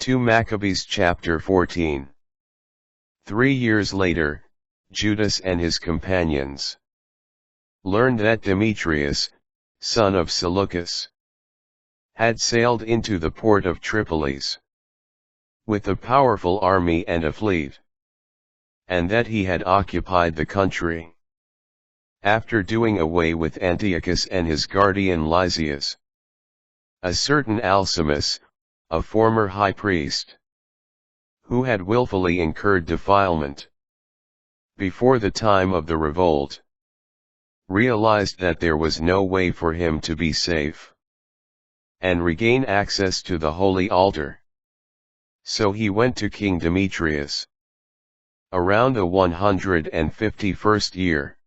2 Maccabees chapter 14. 3 years later, Judas and his companions learned that Demetrius, son of Seleucus, had sailed into the port of Tripolis with a powerful army and a fleet, and that he had occupied the country, after doing away with Antiochus and his guardian Lysias. A certain Alcimus, a former high priest, who had willfully incurred defilement before the time of the revolt, realized that there was no way for him to be safe and regain access to the holy altar. So he went to King Demetrius around the 151st year,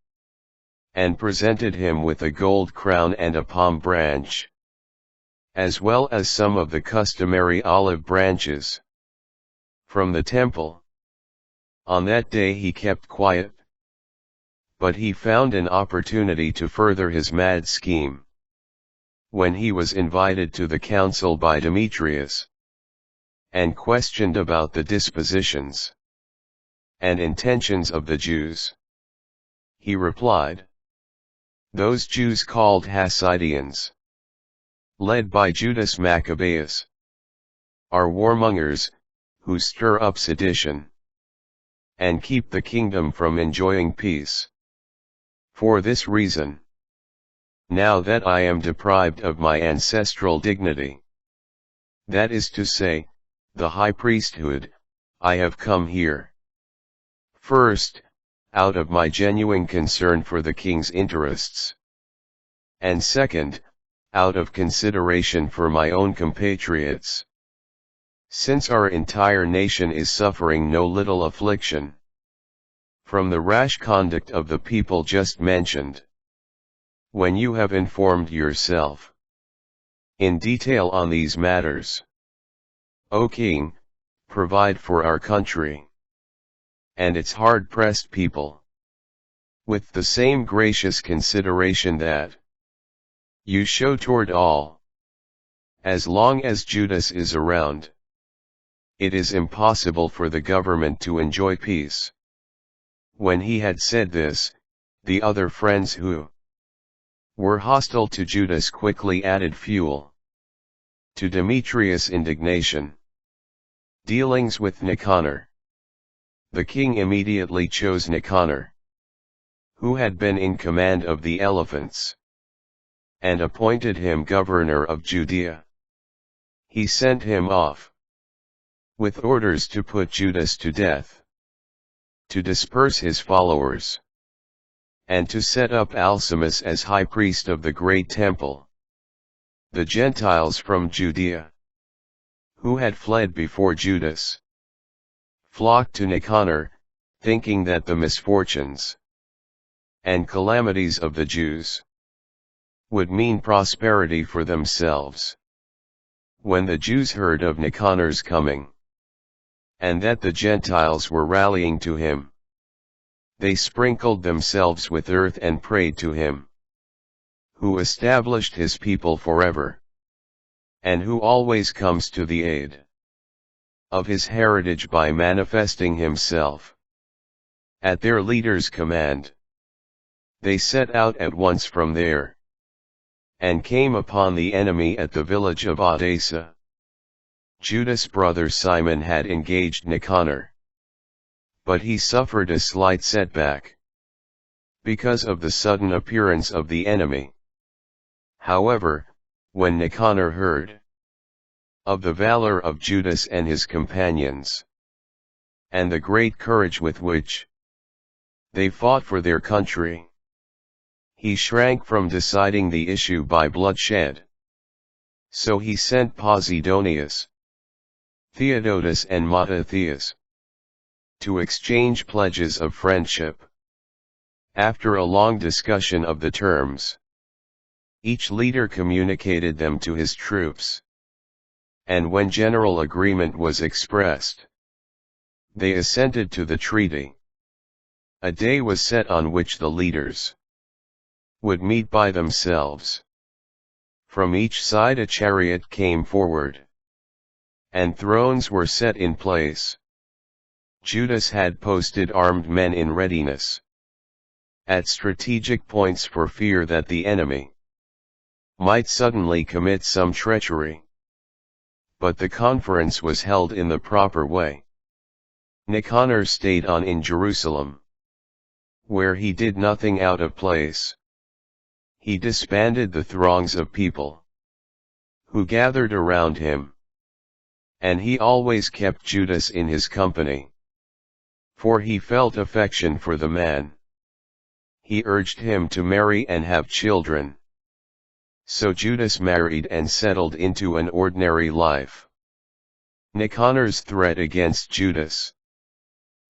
and presented him with a gold crown and a palm branch, as well as some of the customary olive branches from the temple. On that day he kept quiet, but he found an opportunity to further his mad scheme, when he was invited to the council by Demetrius, and questioned about the dispositions and intentions of the Jews. He replied, "Those Jews called Hasidians, led by Judas Maccabeus, are warmongers, who stir up sedition, and keep the kingdom from enjoying peace. For this reason, now that I am deprived of my ancestral dignity, that is to say, the high priesthood, I have come here. First, out of my genuine concern for the king's interests, and second, out of consideration for my own compatriots, since our entire nation is suffering no little affliction from the rash conduct of the people just mentioned. When you have informed yourself in detail on these matters, O King, provide for our country and its hard-pressed people with the same gracious consideration that you show toward all. As long as Judas is around, it is impossible for the government to enjoy peace." When he had said this, the other friends who were hostile to Judas quickly added fuel to Demetrius' indignation. Dealings with Nicanor. The king immediately chose Nicanor, who had been in command of the elephants, and appointed him governor of Judea. He sent him off with orders to put Judas to death, to disperse his followers, and to set up Alcimus as high priest of the great temple. The Gentiles from Judea, who had fled before Judas, flocked to Nicanor, thinking that the misfortunes and calamities of the Jews would mean prosperity for themselves. When the Jews heard of Nicanor's coming, and that the Gentiles were rallying to him, they sprinkled themselves with earth and prayed to him, who established his people forever, and who always comes to the aid of his heritage by manifesting himself. At their leader's command, they set out at once from there, and came upon the enemy at the village of Edessa. Judas' brother Simon had engaged Nicanor, but he suffered a slight setback because of the sudden appearance of the enemy. However, when Nicanor heard of the valor of Judas and his companions, and the great courage with which they fought for their country, he shrank from deciding the issue by bloodshed. So he sent Posidonius, Theodotus and Mattathias to exchange pledges of friendship. After a long discussion of the terms, each leader communicated them to his troops, and when general agreement was expressed, they assented to the treaty. A day was set on which the leaders would meet by themselves. From each side a chariot came forward, and thrones were set in place. Judas had posted armed men in readiness at strategic points for fear that the enemy might suddenly commit some treachery. But the conference was held in the proper way. Nicanor stayed on in Jerusalem, where he did nothing out of place. He disbanded the throngs of people who gathered around him, and he always kept Judas in his company, for he felt affection for the man. He urged him to marry and have children. So Judas married and settled into an ordinary life. Nicanor's threat against Judas.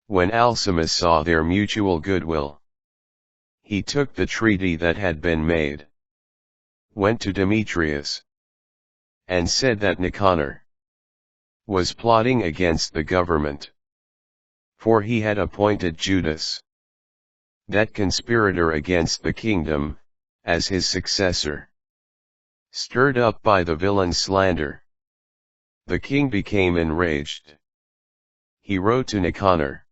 When Alcimus saw their mutual goodwill, he took the treaty that had been made, went to Demetrius, and said that Nicanor was plotting against the government, for he had appointed Judas, that conspirator against the kingdom, as his successor. Stirred up by the villain's slander, the king became enraged. He wrote to Nicanor,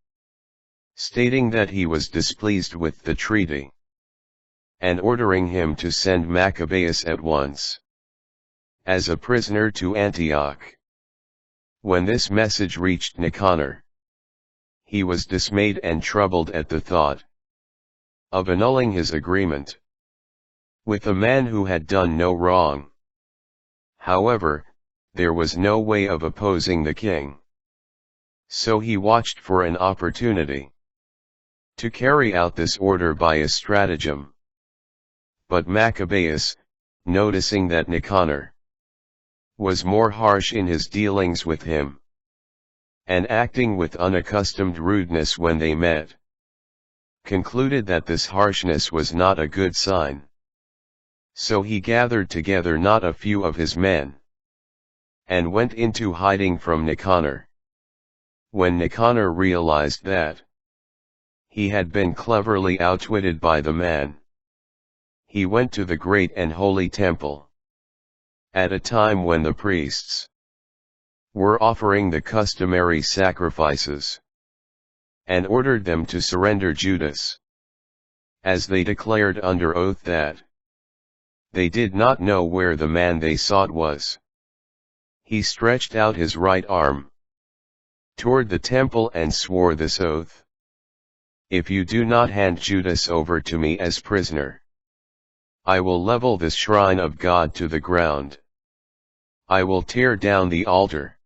stating that he was displeased with the treaty, and ordering him to send Maccabees at once as a prisoner to Antioch. When this message reached Nicanor, he was dismayed and troubled at the thought of annulling his agreement with a man who had done no wrong. However, there was no way of opposing the king. So he watched for an opportunity to carry out this order by a stratagem. But Maccabees, noticing that Nicanor was more harsh in his dealings with him, and acting with unaccustomed rudeness when they met, concluded that this harshness was not a good sign. So he gathered together not a few of his men, and went into hiding from Nicanor. When Nicanor realized that he had been cleverly outwitted by the man, he went to the great and holy temple, at a time when the priests were offering the customary sacrifices, and ordered them to surrender Judas, as they declared under oath that they did not know where the man they sought was. He stretched out his right arm toward the temple and swore this oath: "If you do not hand Judas over to me as prisoner, I will level this shrine of God to the ground. I will tear down the altar,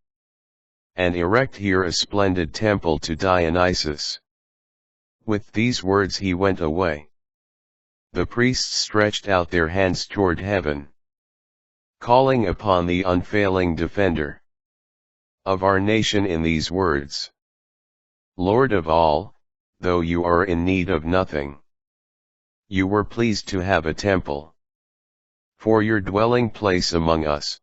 and erect here a splendid temple to Dionysus." With these words he went away. The priests stretched out their hands toward heaven, calling upon the unfailing defender of our nation in these words: "Lord of all, though you are in need of nothing, you were pleased to have a temple for your dwelling place among us.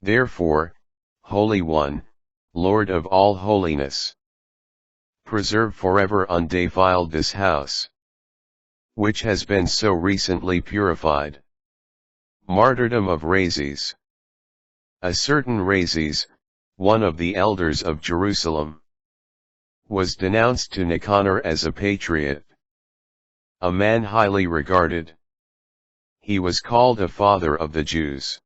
Therefore, Holy One, Lord of all holiness, preserve forever undefiled this house, which has been so recently purified." Martyrdom of Rhazes. A certain Rhazes, one of the elders of Jerusalem, was denounced to Nicanor as a patriot, a man highly regarded. He was called a father of the Jews,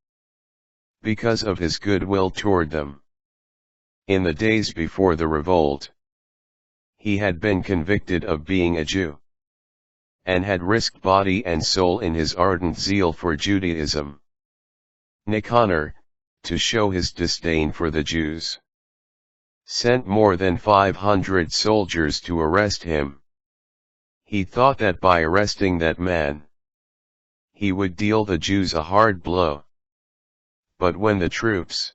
because of his goodwill toward them. In the days before the revolt, he had been convicted of being a Jew, and had risked body and soul in his ardent zeal for Judaism. Nicanor, to show his disdain for the Jews, sent more than 500 soldiers to arrest him. He thought that by arresting that man, he would deal the Jews a hard blow. But when the troops,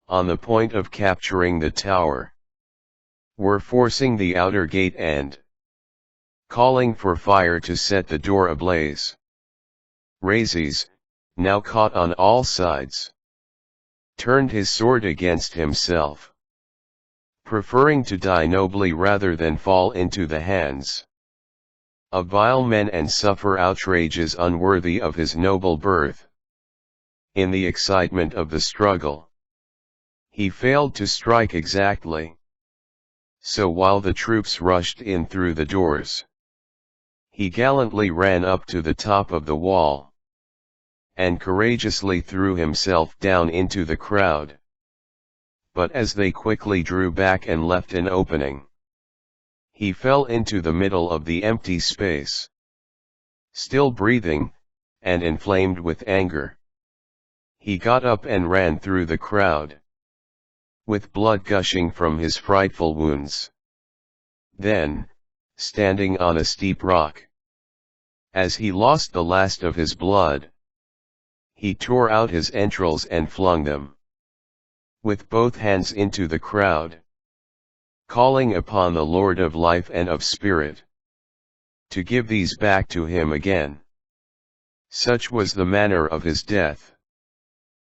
on the point of capturing the tower, were forcing the outer gate and calling for fire to set the door ablaze, Rhazes, now caught on all sides, turned his sword against himself, preferring to die nobly rather than fall into the hands of vile men and suffer outrages unworthy of his noble birth. In the excitement of the struggle, He failed to strike exactly. So while the troops rushed in through the doors, he gallantly ran up to the top of the wall, and courageously threw himself down into the crowd. But as they quickly drew back and left an opening, he fell into the middle of the empty space. Still breathing, and inflamed with anger, he got up and ran through the crowd, with blood gushing from his frightful wounds. Then, standing on a steep rock, as he lost the last of his blood, he tore out his entrails and flung them with both hands into the crowd, calling upon the Lord of life and of spirit to give these back to him again. Such was the manner of his death.